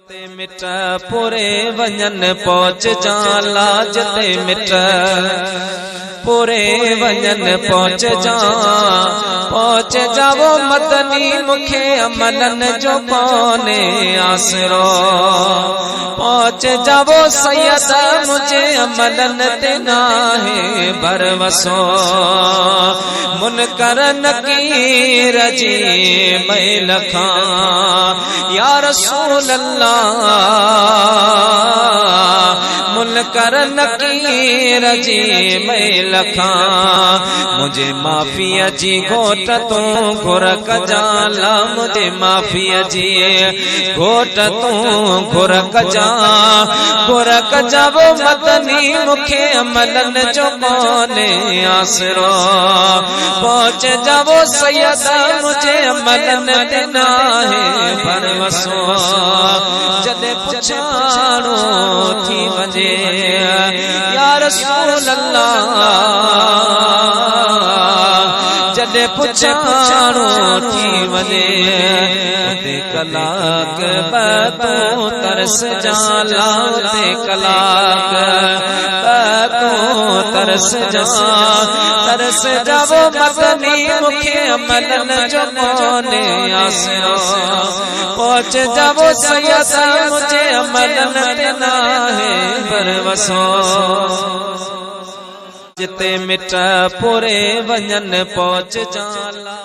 ते मिट पूरे वजन पहुंच जाला जते मिट पूरे वजन पहुंच जावो मदनी मुखे अमलन जो कोने आसरो पहुंच जावो सैयद मुझे अमलन ते नाहे भरवसो मुनकर नकीर जी मैं लखा या रसूल अल्लाह मुनकर नकीर जी मैं लखा मुझे माफिया जी घोट तू घुर कजाला मुझे माफिया जी घोट तू घुर कजा वो मदनी मुखे अमलन जो कोने आसरो पहुंच जावो सैयद मुझे अमलन देना है भरवसो जदे पुछाणो थी वजे या रसूल अल्लाह जदे पुछाणो थी वजे ते कलाक तू तरस जाला ते कलाक तू तरस जावो मदनी मुखे अमलन जो कोने आसरो पहुंच जावो सैयद मुझे अमलन देना है भरवसो जिते मिट पूरे वजन पहुंच जाला।